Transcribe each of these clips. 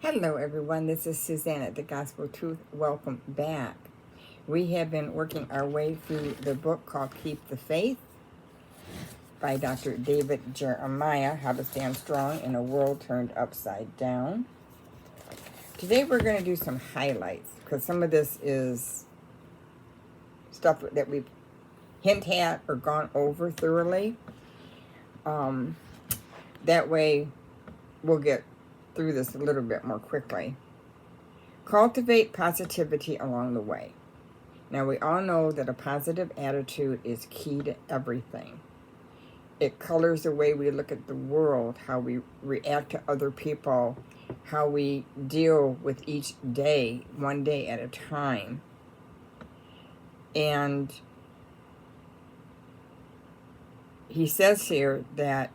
Hello, everyone. This is Suzanne at The Gospel Truth. Welcome back. We have been working our way through the book called Keep the Faith by Dr. David Jeremiah, How to Stand Strong in a World Turned Upside Down. Today we're going to do some highlights because some of this is stuff that we've hinted at or gone over thoroughly. That way we'll get through this a little bit more quickly. Cultivate positivity along the way. Now, we all know that a positive attitude is key to everything. It colors the way we look at the world, how we react to other people, how we deal with each day, one day at a time. And he says here that,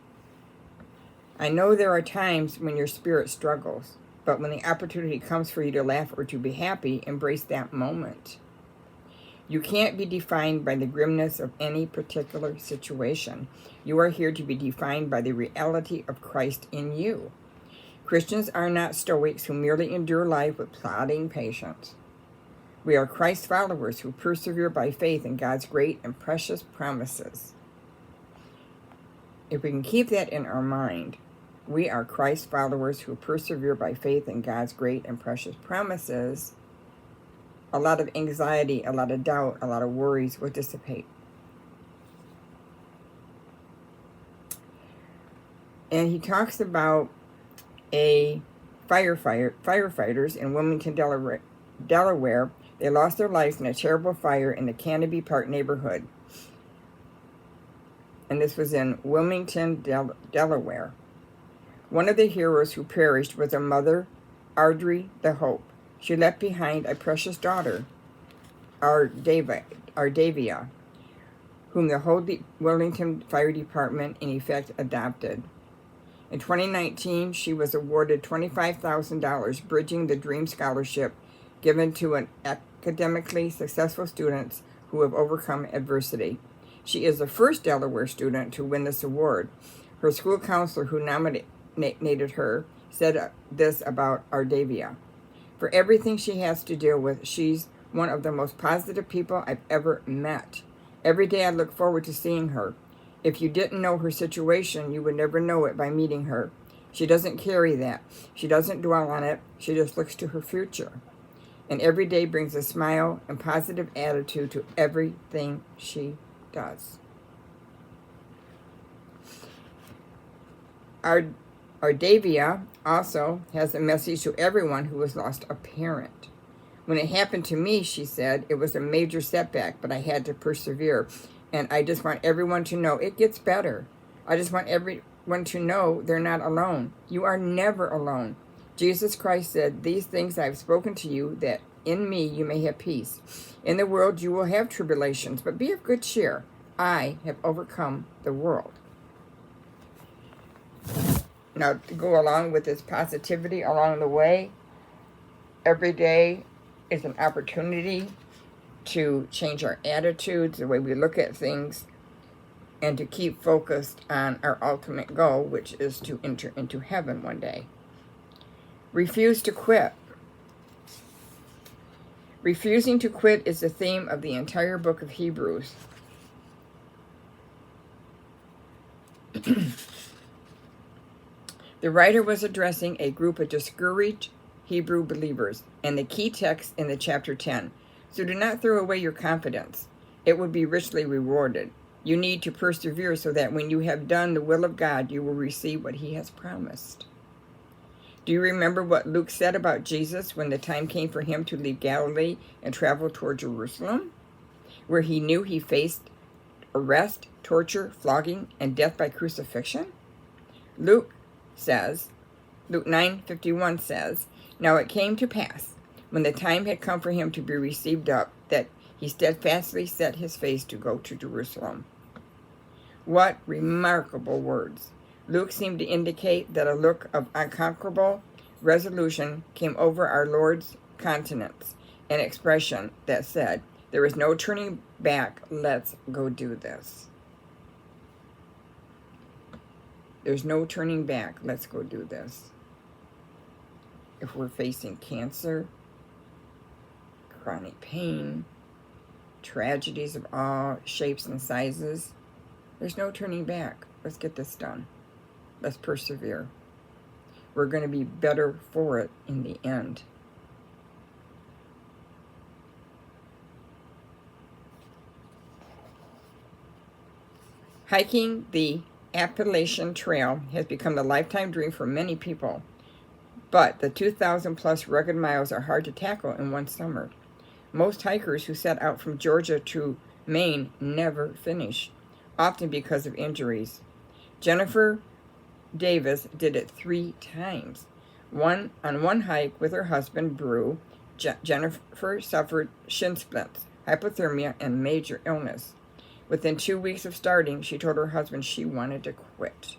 I know there are times when your spirit struggles, but when the opportunity comes for you to laugh or to be happy, embrace that moment. You can't be defined by the grimness of any particular situation. You are here to be defined by the reality of Christ in you. Christians are not stoics who merely endure life with plodding patience. We are Christ followers who persevere by faith in God's great and precious promises. If we can keep that in our mind, we are Christ followers who persevere by faith in God's great and precious promises. A lot of anxiety, a lot of doubt, a lot of worries will dissipate. And he talks about firefighters in Wilmington, Delaware. They lost their lives in a terrible fire in the Canopy Park neighborhood. And this was in Wilmington, Delaware. One of the heroes who perished was a mother, Audrey the Hope. She left behind a precious daughter, Ardavia, whom the whole Wilmington Fire Department in effect adopted. In 2019, she was awarded $25,000, bridging the Dream Scholarship given to an academically successful students who have overcome adversity. She is the first Delaware student to win this award. Her school counselor who nominated her said this about Ardavia. For everything she has to deal with, she's one of the most positive people I've ever met. Every day I look forward to seeing her. If you didn't know her situation, you would never know it by meeting her. She doesn't carry that. She doesn't dwell on it. She just looks to her future. And every day brings a smile and positive attitude to everything she does. Ardavia also has a message to everyone who has lost a parent. When it happened to me, she said, it was a major setback, but I had to persevere. And I just want everyone to know it gets better. I just want everyone to know they're not alone. You are never alone. Jesus Christ said, these things I have spoken to you, that in me you may have peace. In the world you will have tribulations, but be of good cheer. I have overcome the world. Now, to go along with this positivity along the way, every day is an opportunity to change our attitudes, the way we look at things, and to keep focused on our ultimate goal, which is to enter into heaven one day. Refuse to quit. Refusing to quit is the theme of the entire book of Hebrews. The writer was addressing a group of discouraged Hebrew believers, and the key text in the chapter 10. So do not throw away your confidence. It will be richly rewarded. You need to persevere so that when you have done the will of God, you will receive what he has promised. Do you remember what Luke said about Jesus when the time came for him to leave Galilee and travel toward Jerusalem, where he knew he faced arrest, torture, flogging, and death by crucifixion? Luke 9:51 says, now it came to pass, when the time had come for him to be received up, that he steadfastly set his face to go to Jerusalem. What remarkable words. Luke seemed to indicate that a look of unconquerable resolution came over our Lord's countenance, an expression that said, there is no turning back, let's go do this. There's no turning back, let's go do this. if we're facing cancer, chronic pain, tragedies of all shapes and sizes. There's no turning back. Let's get this done. Let's persevere. We're going to be better for it in the end. Hiking the Appalachian Trail has become a lifetime dream for many people, but the 2,000 plus rugged miles are hard to tackle in one summer. Most hikers who set out from Georgia to Maine never finish, often because of injuries. Jennifer Davis did it 3 times. On one hike with her husband, Brew, Jennifer suffered shin splints, hypothermia, and major illness. Within 2 weeks of starting, she told her husband she wanted to quit.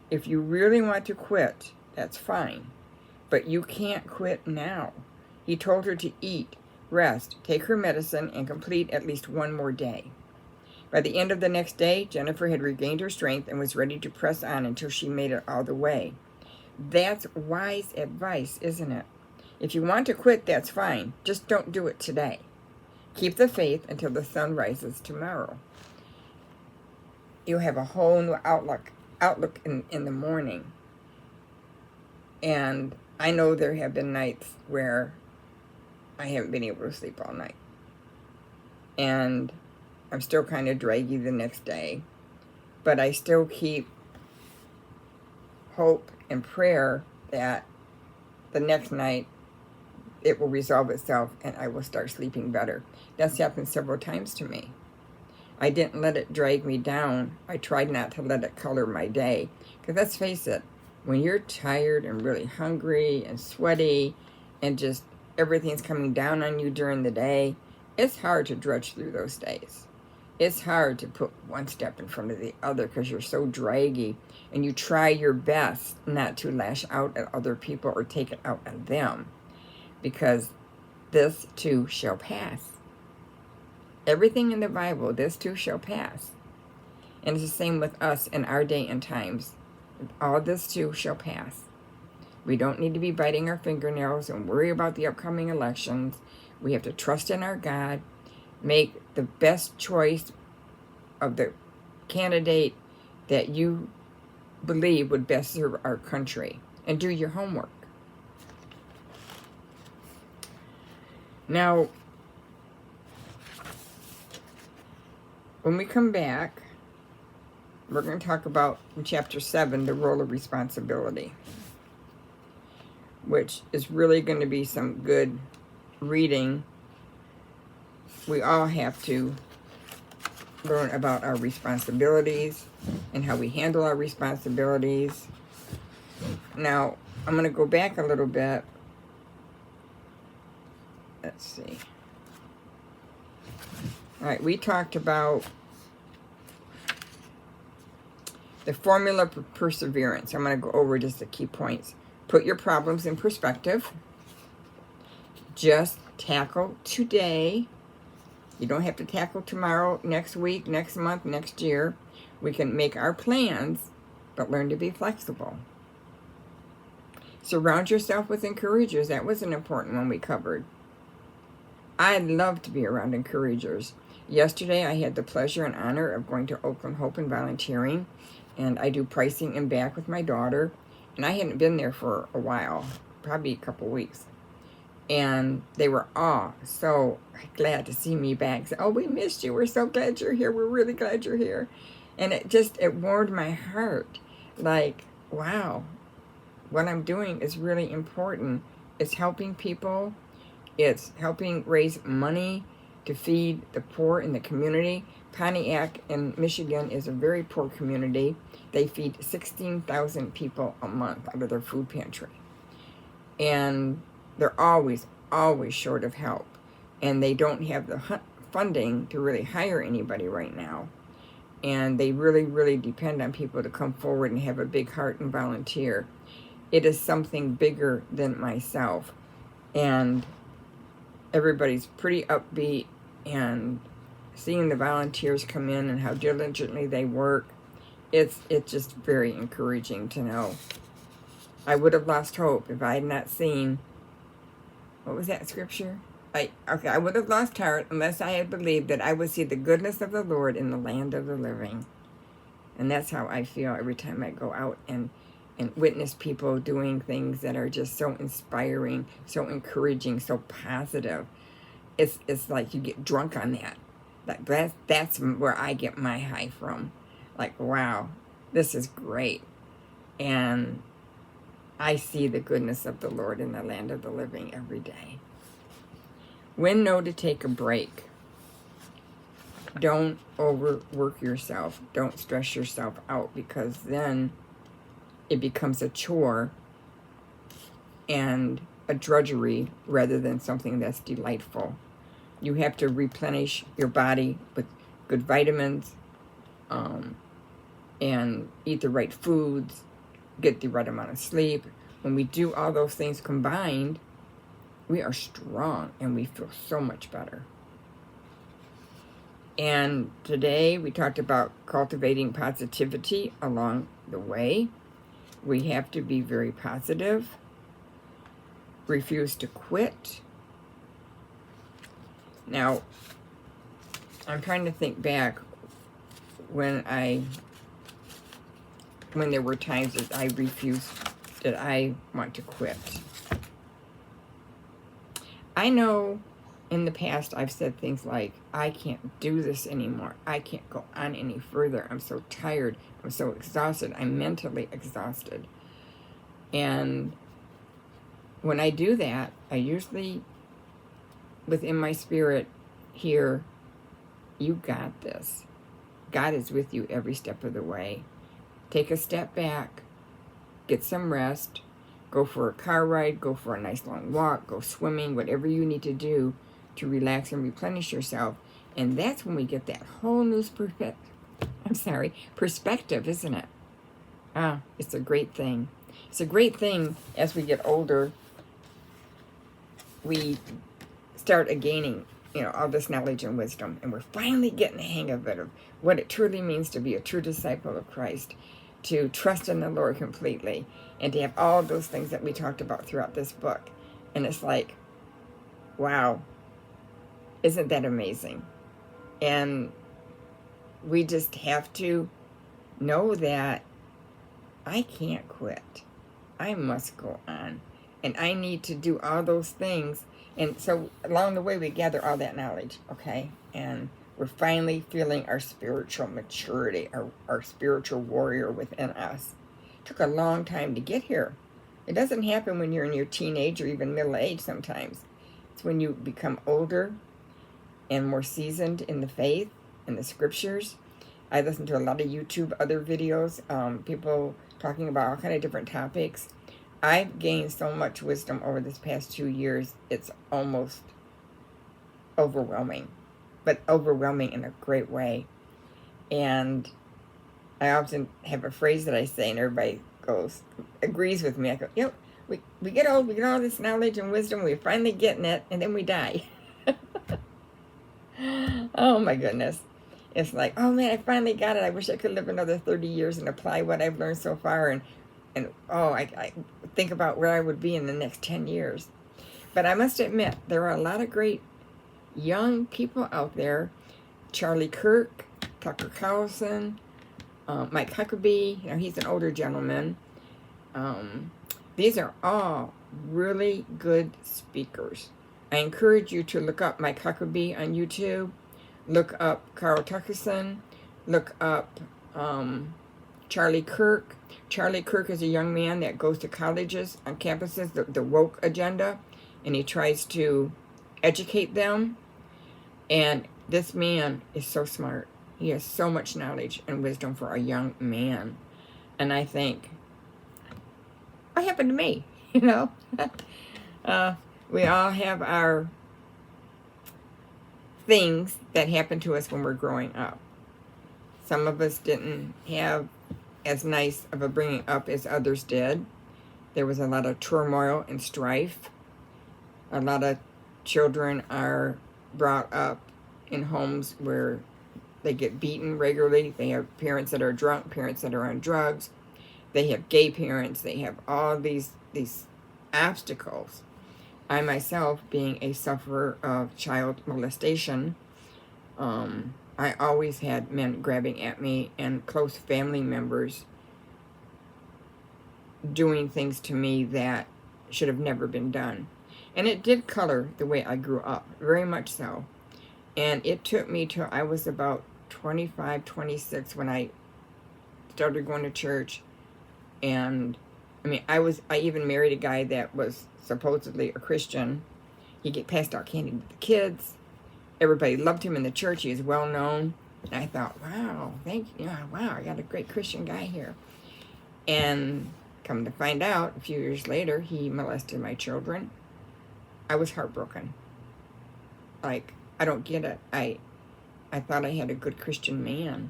If you really want to quit, that's fine, but you can't quit now. He told her to eat, rest, take her medicine, and complete at least one more day. By the end of the next day, Jennifer had regained her strength and was ready to press on until she made it all the way. That's wise advice, isn't it? If you want to quit, that's fine. Just don't do it today. Keep the faith until the sun rises tomorrow. You'll have a whole new outlook in the morning. And I know there have been nights where I haven't been able to sleep all night. And I'm still kind of draggy the next day. But I still keep hope and prayer that the next night it will resolve itself and I will start sleeping better. That's happened several times to me. I didn't let it drag me down. I tried not to let it color my day. Because let's face it, when you're tired and really hungry and sweaty and just everything's coming down on you during the day, it's hard to drudge through those days. It's hard to put one step in front of the other because you're so draggy, and you try your best not to lash out at other people or take it out on them, because this too shall pass. Everything in the Bible, this too shall pass. And it's the same with us in our day and times. All this too shall pass. We don't need to be biting our fingernails and worry about the upcoming elections. We have to trust in our God, make the best choice of the candidate that you believe would best serve our country, and do your homework. Now, when we come back, we're going to talk about in chapter 7, the role of responsibility, which is really going to be some good reading. We all have to learn about our responsibilities and how we handle our responsibilities. Now, I'm going to go back a little bit. Let's see. All right, we talked about the formula for perseverance. I'm going to go over just the key points. Put your problems in perspective. Just tackle today. You don't have to tackle tomorrow, next week, next month, next year. We can make our plans, but learn to be flexible. Surround yourself with encouragers. That was an important one we covered. I love to be around encouragers. Yesterday, I had the pleasure and honor of going to Oakland Hope and volunteering, and I do pricing and back with my daughter, and I hadn't been there for a while, probably a couple weeks, and they were all so glad to see me back. Said, "Oh, we missed you. We're so glad you're here. We're really glad you're here," and it warmed my heart. Like, wow, what I'm doing is really important. It's helping people. It's helping raise money to feed the poor in the community. Pontiac in Michigan is a very poor community. They feed 16,000 people a month out of their food pantry. And they're always short of help. And they don't have the funding to really hire anybody right now. And they really, really depend on people to come forward and have a big heart and volunteer. It is something bigger than myself. And everybody's pretty upbeat, and seeing the volunteers come in and how diligently they work, it's just very encouraging to know. I would have lost hope if I had not seen, what was that scripture? I would have lost heart unless I had believed that I would see the goodness of the Lord in the land of the living. And that's how I feel every time I go out and witness people doing things that are just so inspiring, so encouraging, so positive. It's like you get drunk on that. That's where I get my high from. Like, wow, this is great. And I see the goodness of the Lord in the land of the living every day. When know to take a break. Don't overwork yourself. Don't stress yourself out, because then it becomes a chore and a drudgery rather than something that's delightful. You have to replenish your body with good vitamins, and eat the right foods, get the right amount of sleep. When we do all those things combined, we are strong and we feel so much better. And today we talked about cultivating positivity along the way. We have to be very positive, refuse to quit. Now, I'm trying to think back when there were times that I want to quit. I know in the past I've said things like, I can't do this anymore. I can't go on any further. I'm so tired. I'm so exhausted. I'm mentally exhausted. And when I do that, I usually, within my spirit, hear, you got this. God is with you every step of the way. Take a step back, get some rest, go for a car ride, go for a nice long walk, go swimming, whatever you need to do to relax and replenish yourself. And that's when we get that whole new perspective, isn't it? It's a great thing. It's a great thing as we get older. We start gaining, all this knowledge and wisdom, and we're finally getting the hang of it, of what it truly means to be a true disciple of Christ, to trust in the Lord completely, and to have all those things that we talked about throughout this book. And it's like, wow, isn't that amazing? And we just have to know that I can't quit. I must go on. And I need to do all those things. And so along the way, we gather all that knowledge, okay? And we're finally feeling our spiritual maturity, our spiritual warrior within us. It took a long time to get here. It doesn't happen when you're in your teenage or even middle age sometimes. It's when you become older and more seasoned in the faith and the scriptures. I listen to a lot of YouTube, other videos, people talking about all kind of different topics. I've gained so much wisdom over this past 2 years, it's almost overwhelming, but overwhelming in a great way. And I often have a phrase that I say, and everybody agrees with me. I go, we get old, we get all this knowledge and wisdom, we're finally getting it, and then we die. Oh my goodness. It's like, oh man, I finally got it. I wish I could live another 30 years and apply what I've learned so far. And I think about where I would be in the next 10 years. But I must admit, there are a lot of great young people out there. Charlie Kirk, Tucker Carlson, Mike Huckabee, he's an older gentleman. These are all really good speakers. I encourage you to look up Mike Huckabee on YouTube. Look up Carl Tuckerson. Look up Charlie Kirk. Charlie Kirk is a young man that goes to colleges on campuses, the woke agenda, and he tries to educate them. And this man is so smart. He has so much knowledge and wisdom for a young man. And I think, what happened to me? We all have our things that happen to us when we're growing up. Some of us didn't have as nice of a bringing up as others did. There was a lot of turmoil and strife. A lot of children are brought up in homes where they get beaten regularly. They have parents that are drunk, parents that are on drugs. They have gay parents. They have all these obstacles. I myself, being a sufferer of child molestation, I always had men grabbing at me and close family members doing things to me that should have never been done. And it did color the way I grew up, very much so. And it took me till I was about 25, 26 when I started going to church. And I mean, I even married a guy that was supposedly a Christian. He passed out candy to the kids. Everybody loved him in the church. He was well known. And I thought, wow, wow, I got a great Christian guy here. And come to find out, a few years later, he molested my children. I was heartbroken. Like, I don't get it. I thought I had a good Christian man.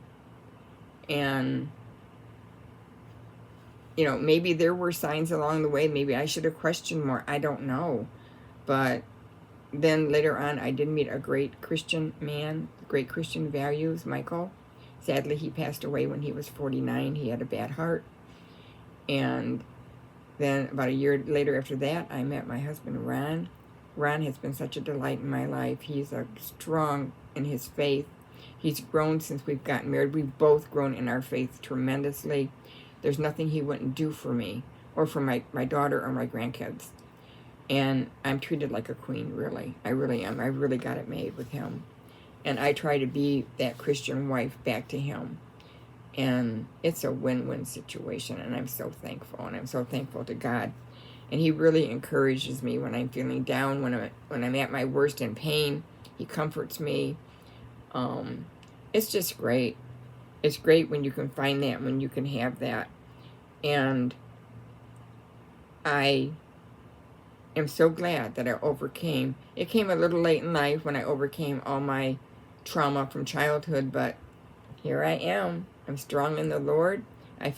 And, you know, maybe there were signs along the way. Maybe I should have questioned more. I don't know. But then later on, I did meet a great Christian man, great Christian values, Michael. Sadly, he passed away when he was 49. He had a bad heart. And then about a year later after that, I met my husband, Ron. Ron has been such a delight in my life. He's strong in his faith. He's grown since we've gotten married. We've both grown in our faith tremendously. There's nothing he wouldn't do for me or for my daughter or my grandkids. And I'm treated like a queen, really. I really am. I really got it made with him. And I try to be that Christian wife back to him. And it's a win-win situation, and I'm so thankful, and I'm so thankful to God. And he really encourages me when I'm feeling down, when I'm at my worst in pain. He comforts me. It's just great. It's great when you can find that, when you can have that. And I am so glad that I overcame. It came a little late in life when I overcame all my trauma from childhood, but here I am. I'm strong in the Lord. I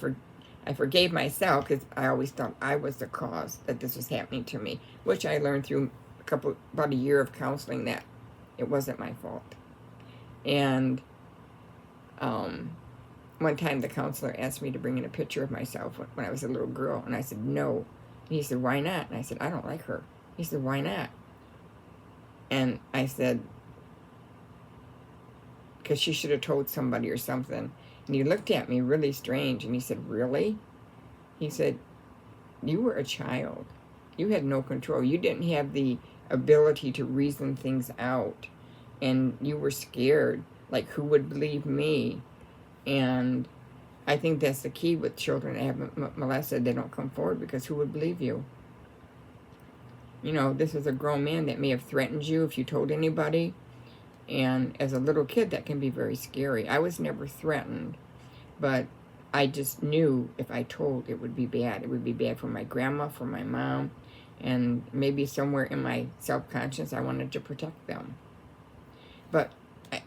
forgave myself because I always thought I was the cause that this was happening to me, which I learned through about a year of counseling that it wasn't my fault. And one time the counselor asked me to bring in a picture of myself when I was a little girl, and I said no. And he said, why not? And I said, I don't like her. He said, why not? And I said, because she should have told somebody or something. And he looked at me really strange, and he said, really? He said, you were a child. You had no control. You didn't have the ability to reason things out. And you were scared. Like, who would believe me? And I think that's the key with children that have molested. They don't come forward because who would believe you? You know, this is a grown man that may have threatened you if you told anybody. And as a little kid, that can be very scary. I was never threatened, but I just knew if I told, it would be bad. It would be bad for my grandma, for my mom, and maybe somewhere in my self-conscious, I wanted to protect them. But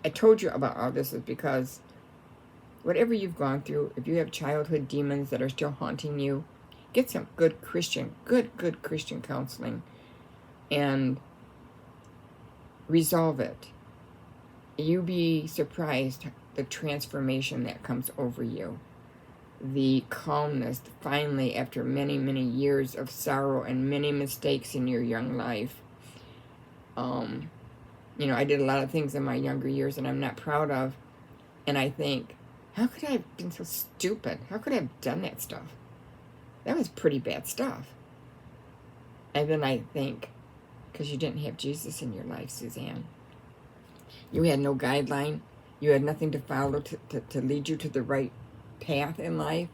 I told you about all this is because whatever you've gone through, if you have childhood demons that are still haunting you, get some good Christian counseling and resolve it. You'll be surprised the transformation that comes over you. The calmness, finally, after many, many years of sorrow and many mistakes in your young life. You know, I did a lot of things in my younger years that I'm not proud of. And I think, how could I have been so stupid? How could I have done that stuff? That was pretty bad stuff. And then I think, because you didn't have Jesus in your life, Suzanne. You had no guideline. You had nothing to follow to lead you to the right path in life.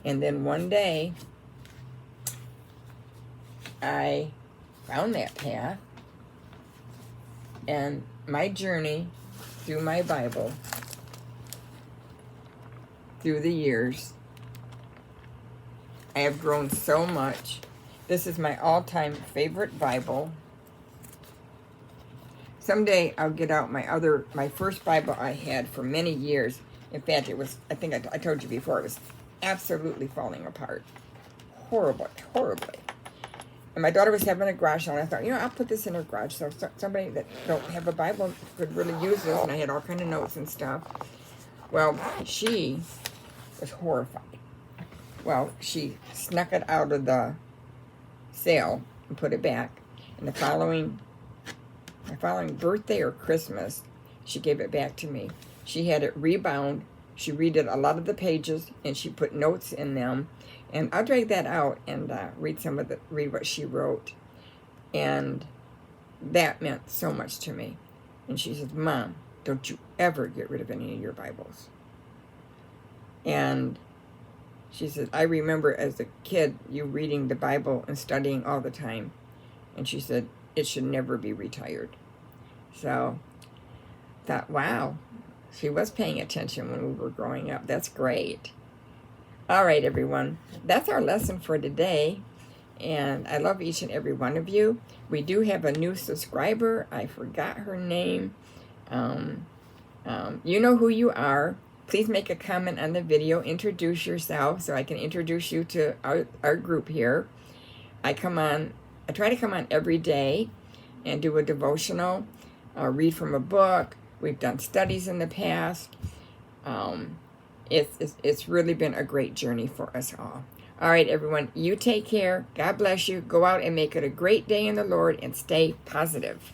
And then one day, I found that path. And my journey through my Bible, through the years, I have grown so much. This is my all-time favorite Bible. Someday I'll get out my first Bible I had for many years. In fact, it was, I think I told you before, it was absolutely falling apart. Horribly. And my daughter was having a garage sale, and I thought, you know, I'll put this in her garage so somebody that don't have a Bible could really use this. And I had all kind of notes and stuff. Well, she was horrified Well, she snuck it out of the sale and put it back. And my following birthday or Christmas, she gave it back to me. She had it rebound. She redid a lot of the pages, and she put notes in them. And I'll drag that out and read what she wrote. And that meant so much to me. And she says, Mom, don't you ever get rid of any of your Bibles. And she said, I remember as a kid you reading the Bible and studying all the time. And she said, it should never be retired. So I thought, wow, she was paying attention when we were growing up. That's great. All right, everyone. That's our lesson for today. And I love each and every one of you. We do have a new subscriber. I forgot her name. You know who you are. Please make a comment on the video. Introduce yourself so I can introduce you to our group here. I try to come on every day and do a devotional, read from a book. We've done studies in the past. It's really been a great journey for us all. All right, everyone, you take care. God bless you. Go out and make it a great day in the Lord and stay positive.